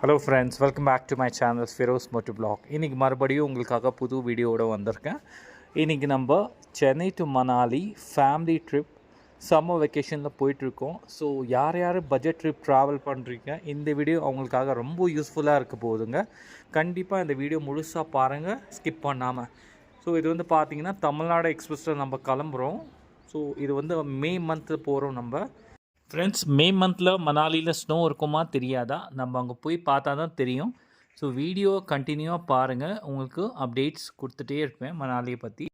Hello friends, welcome back to my channel Feroz moto vlog. இன்றைக்கி மறுபடியும் உங்களுக்காக புது வீடியோவோடு வந்திருக்கேன். இன்றைக்கி நம்ம Chennai to Manali family trip summer வெக்கேஷனில் போயிட்டுருக்கோம். ஸோ யார் யார் பட்ஜெட் ட்ரிப் ட்ராவல் பண்ணுறீங்க, இந்த வீடியோ அவங்களுக்காக ரொம்ப யூஸ்ஃபுல்லாக இருக்க போகுதுங்க. கண்டிப்பாக இந்த வீடியோ முழுசாக பாருங்கள், ஸ்கிப் பண்ணாமல். ஸோ இது வந்து பார்த்திங்கன்னா தமிழ்நாடு எக்ஸ்பிரஸில் நம்ம கிளம்புறோம். ஸோ இது வந்து மே மந்த்து போகிறோம் நம்ம. ஃப்ரெண்ட்ஸ், மே மந்தில் மணாலியில் ஸ்னோ இருக்குமா தெரியாதா, நம்ம அங்கே போய் பார்த்தா தான் தெரியும். ஸோ வீடியோ கண்டினியூவாக பாருங்கள், உங்களுக்கு அப்டேட்ஸ் கொடுத்துட்டே இருப்பேன் மணாலியை பற்றி.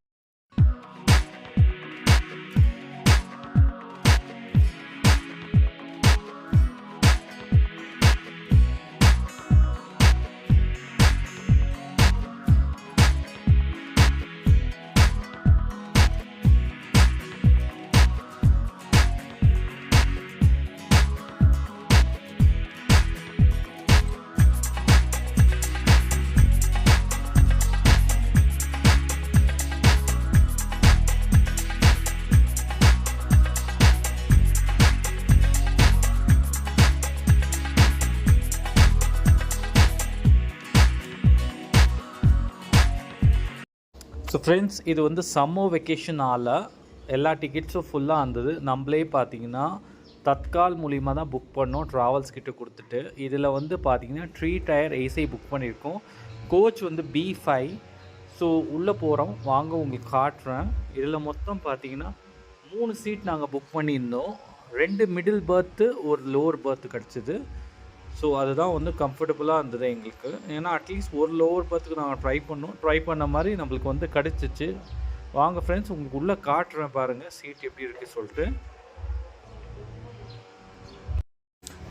ஸோ ஃப்ரெண்ட்ஸ், இது வந்து சம்மர் வெக்கேஷனால் எல்லா டிக்கெட்ஸும் ஃபுல்லாக இருந்தது. நம்மளே பார்த்தீங்கன்னா தத்கால் மூலிமா தான் புக் பண்ணோம், ட்ராவல்ஸ் கிட்ட கொடுத்துட்டு. இதில் வந்து பார்த்திங்கன்னா 3 டயர் ஏசி புக் பண்ணியிருக்கோம். கோச் வந்து B5. ஸோ உள்ளே போகிறோம், வாங்க உங்களுக்கு காட்டுறேன். இதில் மொத்தம் பார்த்திங்கன்னா 3 சீட் நாங்கள் புக் பண்ணியிருந்தோம். 2 மிடில் பர்த்து, ஒரு லோவர் பர்த்து கிடச்சிது. ஸோ அதுதான் வந்து கம்ஃபர்டபுளாக இருந்தது எங்களுக்கு. ஏன்னா அட்லீஸ்ட் ஒரு லோவர் பர்த்துக்கு நாங்கள் ட்ரை பண்ண மாதிரி நம்மளுக்கு வந்து கிடச்சிச்சு. வாங்க ஃப்ரெண்ட்ஸ், உங்களுக்கு உள்ளே காட்டுறேன் பாருங்கள் சீட் எப்படி இருக்குது சொல்லிட்டு.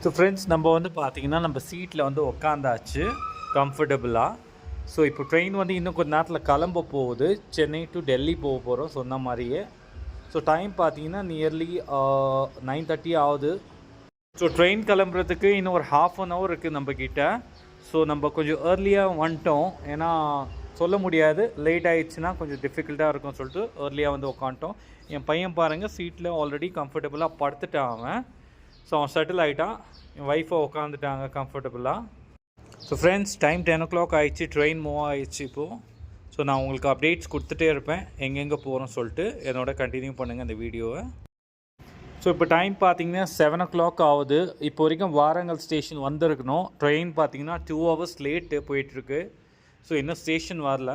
ஸோ ஃப்ரெண்ட்ஸ், நம்ம வந்து பார்த்திங்கன்னா நம்ம சீட்டில் வந்து உக்காந்தாச்சு கம்ஃபர்டபுளாக. ஸோ இப்போ ட்ரெயின் வந்து இன்னும் கொஞ்சம் நேரத்தில் கிளம்ப போகுது. சென்னை டு டெல்லி போக போகிறோம் சொன்ன மாதிரியே. ஸோ டைம் பார்த்திங்கன்னா நியர்லி 9:30 ஆகுது. ஸோ ட்ரெயின் கிளம்புறதுக்கு இன்னும் ஒரு ½ அன் ஹவர் இருக்குது நம்மக்கிட்ட. ஸோ நம்ம கொஞ்சம் ஏர்லியாக வந்துட்டோம். ஏன்னா சொல்ல முடியாது, லேட் ஆகிடுச்சுன்னா கொஞ்சம் டிஃபிகல்ட்டாக இருக்கும்னு சொல்லிட்டு ஏர்லியாக வந்து உட்காந்துட்டோம். என் பையன் பாருங்கள் சீட்டில் ஆல்ரெடி கம்ஃபர்டபுளாக படுத்துட்டான் அவன். ஸோ அவன் செட்டில் ஆகிட்டான். என் ஒய்ஃபை உட்காந்துட்டாங்க கம்ஃபர்டபுளாக. ஸோ ஃப்ரெண்ட்ஸ், டைம் 10 o'clock ஆகிடுச்சு, ட்ரெயின் மூவ் ஆகிடுச்சு இப்போது. ஸோ நான் உங்களுக்கு அப்டேட்ஸ் கொடுத்துட்டே இருப்பேன் எங்கெங்கே போகிறோன்னு சொல்லிட்டு. என்னோட கண்டினியூ பண்ணுங்கள் இந்த வீடியோவை. ஸோ இப்போ டைம் பார்த்திங்கன்னா 7 o'clock ஆகுது. இப்போ வரைக்கும் வாரங்கல் ஸ்டேஷன் வந்திருக்கணும். ட்ரெயின் பார்த்திங்கன்னா 2 hours லேட்டு போயிட்டுருக்கு. ஸோ இன்னும் ஸ்டேஷன் வரல.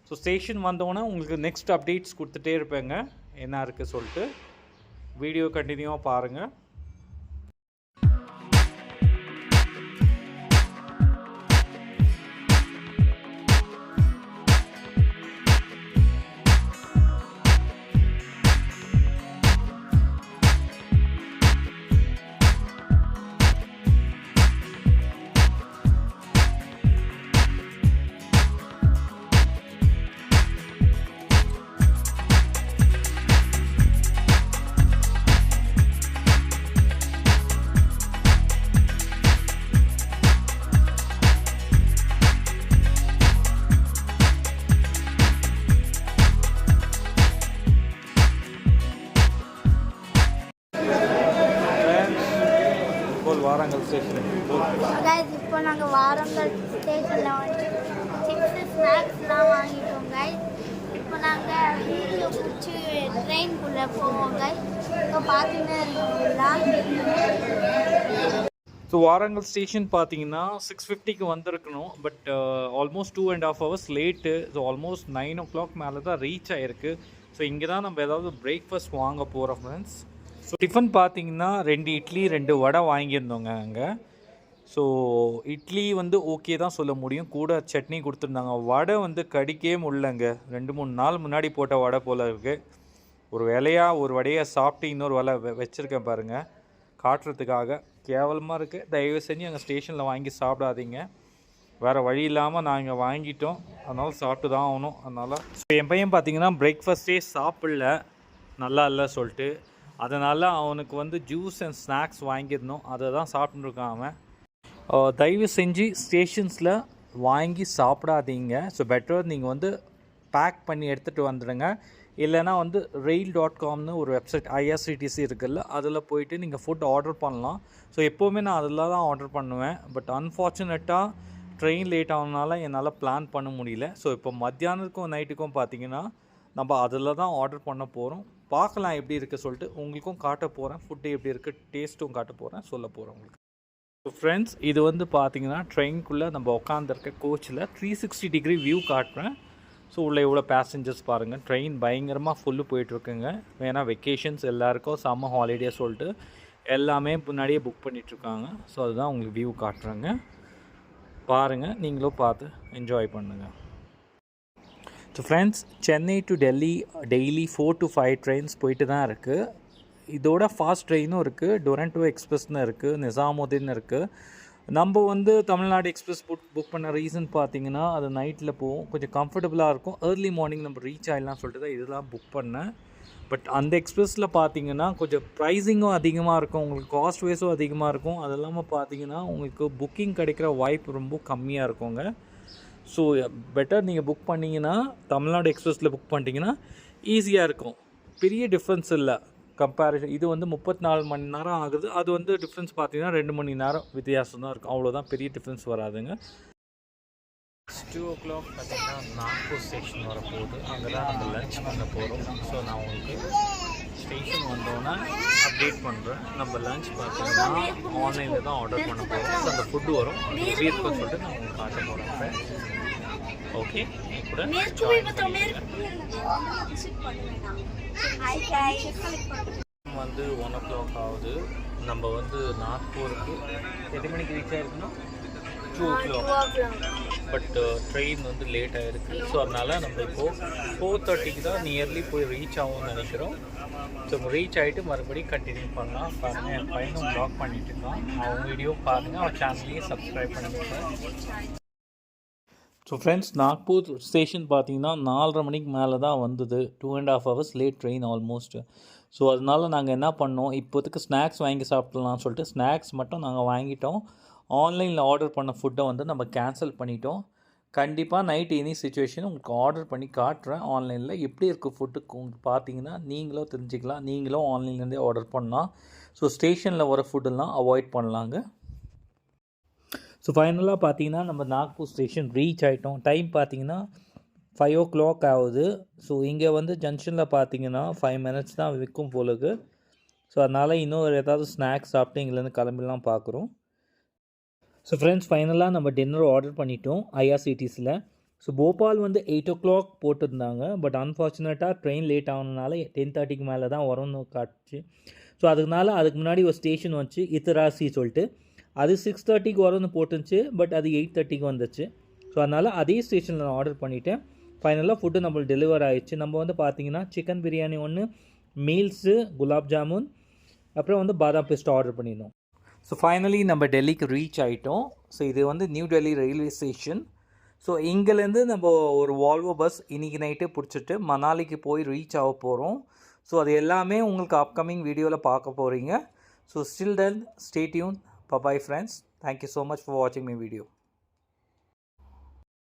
ஸோ ஸ்டேஷன் வந்தோன்னே உங்களுக்கு நெக்ஸ்ட் அப்டேட்ஸ் கொடுத்துட்டே இருப்பேங்க என்ன இருக்குது சொல்லிட்டு. வீடியோ கண்டினியூவாக பாருங்கள். வாரங்கல் ஸ்டேஷன் இப்போ நாங்கள் வாரங்கல் ஸ்டேஷனில் வந்து சிப்ஸு ஸ்நாக்ஸ்லாம் வாங்கிட்டோம் கைஸ். இப்போ நாங்கள் வீடியோ பிடிச்சி ட்ரெயின்குள்ளே போவோம் கைஸ். இப்போ பார்த்தீங்கன்னா ஸோ வாரங்கல் ஸ்டேஷன் பார்த்தீங்கன்னா 6:50க்கு வந்திருக்கணும். But almost 2.5 hours late. So almost 9 o'clock மேலே தான் ரீச் ஆகிருக்கு. ஸோ இங்கே தான் நம்ம ஏதாவது பிரேக்ஃபாஸ்ட் வாங்க போகிறோம் ஃப்ரெண்ட்ஸ். ஸோ டிஃபன் பார்த்தீங்கன்னா 2 இட்லி 2 வடை வாங்கியிருந்தோங்க அங்கே. ஸோ இட்லி வந்து ஓகே தான் சொல்ல முடியும், கூட சட்னி கொடுத்துருந்தாங்க. வடை வந்து கடிக்கவே முடியலங்க. 2-3 நாள் முன்னாடி போட்ட வடை போல் இருக்குது. ஒரு வடையை சாப்பிட்டு இன்னொரு வலை வச்சுருக்கேன் பாருங்கள் காட்டுறதுக்காக. கேவலமாக இருக்குது. தயவு செஞ்சு அங்கே ஸ்டேஷனில் வாங்கி சாப்பிடாதீங்க. வேறு வழி இல்லாமல் நாங்கள் வாங்கிட்டோம், அதனால் சாப்பிட்டு தான் ஆகணும். அதனால் என் பையன் பார்த்திங்கன்னா பிரேக்ஃபாஸ்ட்டே சாப்பிடல, நல்லா இல்லை சொல்லிட்டு. அதனால் அவனுக்கு வந்து ஜூஸ் அண்ட் ஸ்நாக்ஸ் வாங்கியிருந்தோம், அதை தான் சாப்பிட்டுருக்கான் அவன். தயவு செஞ்சு ஸ்டேஷன்ஸில் வாங்கி சாப்பிடாதீங்க. ஸோ பெட்டர் நீங்கள் வந்து பேக் பண்ணி எடுத்துகிட்டு வந்துடுங்க. இல்லைனா வந்து rail.comனு ஒரு வெப்சைட் ஐஆர்சிடிசி இருக்குல்ல, அதில் போயிட்டு நீங்கள் ஃபுட் ஆர்டர் பண்ணலாம். ஸோ எப்போவுமே நான் அதில் தான் ஆர்டர் பண்ணுவேன். பட் அன்ஃபார்ச்சுனேட்டாக ட்ரெயின் லேட் ஆனதுனால என்னால் பிளான் பண்ண முடியல. ஸோ இப்போ மத்தியானத்துக்கும் நைட்டுக்கும் பார்த்தீங்கன்னா நம்ம அதில் தான் ஆர்டர் பண்ண போகிறோம். பார்க்கலாம் எப்படி இருக்குது சொல்லிட்டு உங்களுக்கும் காட்ட போகிறேன். ஃபுட்டு எப்படி இருக்குது டேஸ்ட்டும் காட்ட போகிறேன், சொல்ல போகிறேன் உங்களுக்கு. ஸோ ஃப்ரெண்ட்ஸ், இது வந்து பார்த்தீங்கன்னா ட்ரெயின்குள்ளே நம்ம உட்காந்துருக்க கோச்சில் 360 டிகிரி வியூ காட்டுறேன். ஸோ உள்ள எவ்வளோ பேசஞ்சர்ஸ் பாருங்கள். ட்ரெயின் பயங்கரமாக ஃபுல்லு போயிட்டுருக்குங்க. ஏன்னா வெக்கேஷன்ஸ் எல்லாேருக்கும் சம்மர் ஹாலிடே சொல்லிட்டு எல்லாமே முன்னாடியே புக் பண்ணிகிட்ருக்காங்க. ஸோ அதுதான் உங்களுக்கு வியூ காட்டுறேங்க. பாருங்கள், நீங்களும் பார்த்து என்ஜாய் பண்ணுங்கள். So friends, Chennai to Delhi daily 4 to 5 trains போயிட்டு தான் இருக்குது. இதோட ஃபாஸ்ட் ட்ரெயினும் இருக்குது, டொரண்டோ எக்ஸ்பிரஸ்னு இருக்குது, நிசாமுதீன் இருக்குது. நம்ம வந்து தமிழ்நாடு எக்ஸ்பிரஸ் புக் பண்ண ரீசன் பார்த்தீங்கன்னா அது நைட்டில் போகும், கொஞ்சம் கம்ஃபர்டபுளாக இருக்கும், ஏர்லி மார்னிங் நம்ம ரீச் ஆகிடலாம் சொல்லிட்டு தான் இதெல்லாம் புக் பண்ணேன். பட் அந்த எக்ஸ்பிரஸில் பார்த்தீங்கன்னா கொஞ்சம் ப்ரைஸிங்கும் அதிகமாக இருக்கும், உங்களுக்கு காஸ்ட் வைஸும் அதிகமாக இருக்கும். அது இல்லாமல் பார்த்தீங்கன்னா உங்களுக்கு புக்கிங் கிடைக்கிற வாய்ப்பு ரொம்ப கம்மியாக இருக்குங்க. ஸோ பெட்டர் நீங்கள் புக் பண்ணிங்கன்னா தமிழ்நாடு எக்ஸ்பிரஸில் புக் பண்ணிட்டீங்கன்னா ஈஸியாக இருக்கும். பெரிய டிஃப்ரென்ஸ் இல்லை கம்பேரிஷன். இது வந்து 34 மணி நேரம் ஆகுது, அது வந்து டிஃப்ரென்ஸ் பார்த்தீங்கன்னா 2 மணி நேரம் வித்தியாசம் தான் இருக்கும். அவ்வளோதான், பெரிய டிஃப்ரென்ஸ் வராதுங்க. 2 o'clock பார்த்தீங்கன்னா நாக்பூர் ஸ்டேஷன் வரப்போகுது. அங்கே தான் நம்ம லன்ச் பண்ண போகிறோம். ஸோ நான் உங்களுக்கு ஸ்டேஷன் வந்தோன்னா அப்டேட் பண்ணுறேன். நம்ம லன்ச் பார்த்தீங்கன்னா ஆன்லைனில் தான் ஆர்டர் பண்ண போகிறோம். ஸோ அந்த ஃபுட்டு வரும், எப்படி இருக்குன்னு சொல்லிட்டு நான் உங்களுக்கு காட்ட போகிறேன். ஓகே, கூட வந்து 1 o'clock ஆகுது. நம்ம வந்து நாக்பூருக்கு எத்தனை மணிக்கு ரீச் ஆகிருக்கணும்? 2 o'clock. பட் ட்ரெயின் வந்து லேட் ஆகிருக்கு. ஸோ அதனால் நம்ம இப்போது 4:30க்கு தான் நியர்லி போய் ரீச் ஆகும்னு நினைக்கிறோம். ஸோ ரீச் ஆகிட்டு மறுபடியும் கண்டினியூ பண்ணலாம். பாருங்கள், என் பையனும் ப்ளாக் பண்ணிட்டு இருக்கான். அவன் வீடியோ பாருங்கள், அவன் சேனல்லையும் சப்ஸ்கிரைப் பண்ணிவிடுங்க. ஸோ ஃப்ரெண்ட்ஸ், நாக்பூர் ஸ்டேஷன் பார்த்தீங்கன்னா 4:30 மணிக்கு மேலே தான் வந்தது. 2.5 hours late train almost. So அதனால் நாங்கள் என்ன பண்ணோம், இப்போதைக்கு ஸ்நாக்ஸ் வாங்கி சாப்பிட்லாம்னு சொல்லிட்டு ஸ்நாக்ஸ் மட்டும் நாங்கள் வாங்கிட்டோம். ஆன்லைனில் ஆர்டர் பண்ண ஃபுட்டை வந்து நம்ம கேன்சல் பண்ணிட்டோம். கண்டிப்பாக நைட் எனி சுச்சுவேஷன் உங்களுக்கு ஆர்டர் பண்ணி காட்டுறேன். ஆன்லைனில் எப்படி இருக்குது ஃபுட்டுக்கு உங்களுக்கு பார்த்தீங்கன்னா நீங்களும் தெரிஞ்சுக்கலாம். நீங்களும் ஆன்லைன்லேருந்தே ஆர்டர் பண்ணலாம். ஸோ ஸ்டேஷனில் வர ஃபுட்டெல்லாம் அவாய்ட் பண்ணலாங்க. ஸோ ஃபைனலாக பார்த்தீங்கன்னா நம்ம நாக்பூர் ஸ்டேஷன் ரீச் ஆகிட்டோம். டைம் பார்த்தீங்கன்னா 5 o'clock ஆகுது. ஸோ இங்கே வந்து ஜங்ஷனில் பார்த்தீங்கன்னா 5 minutes தான் விற்கும் போலுக்கு. ஸோ அதனால் இன்னும் ஏதாவது ஸ்நாக்ஸ் சாப்பிட்டு இங்கேருந்து கிளம்பிடலாம் பார்க்குறோம். ஸோ ஃப்ரெண்ட்ஸ், ஃபைனலாக நம்ம டின்னர் ஆர்டர் பண்ணிட்டோம் ஐஆர்சிடிஸில். ஸோ போபால் வந்து 8 o'clock போட்டிருந்தாங்க. பட் அன்ஃபார்ச்சுனேட்டாக ட்ரெயின் லேட் ஆனதுனால 10:30க்கு மேலே தான் வரும்னு காட்டுச்சு. ஸோ அதுக்கு முன்னாடி ஒரு ஸ்டேஷன் வச்சு இத்தராசி சொல்லிட்டு அது 6:30க்கு வரும்னு போட்டுருந்துச்சு. பட் அது 8:30க்கு வந்துச்சு. ஸோ அதனால் அதே ஸ்டேஷனில் நான் ஆர்டர் பண்ணிவிட்டேன். ஃபைனலாக ஃபுட்டு நம்மளுக்கு டெலிவர் ஆகிடுச்சு. நம்ம வந்து பார்த்திங்கன்னா சிக்கன் பிரியாணி 1, மீல்ஸு, குலாப் ஜாமுன், அப்புறம் வந்து பாதாம் பேஸ்ட் ஆர்டர் பண்ணியிருந்தோம். ஸோ ஃபைனலி நம்ம டெல்லிக்கு ரீச் ஆகிட்டோம். ஸோ இது வந்து new Delhi railway station. So இங்கேருந்து நம்ம ஒரு வால்வோ பஸ் இன்றைக்கி நைட்டே பிடிச்சிட்டு மணாலிக்கு போய் ரீச் ஆக போகிறோம். ஸோ அது எல்லாமே உங்களுக்கு அப்கமிங் வீடியோவில் பார்க்க போகிறீங்க. So still then stay tune. Bye bye friends. Thank you so much for watching my video.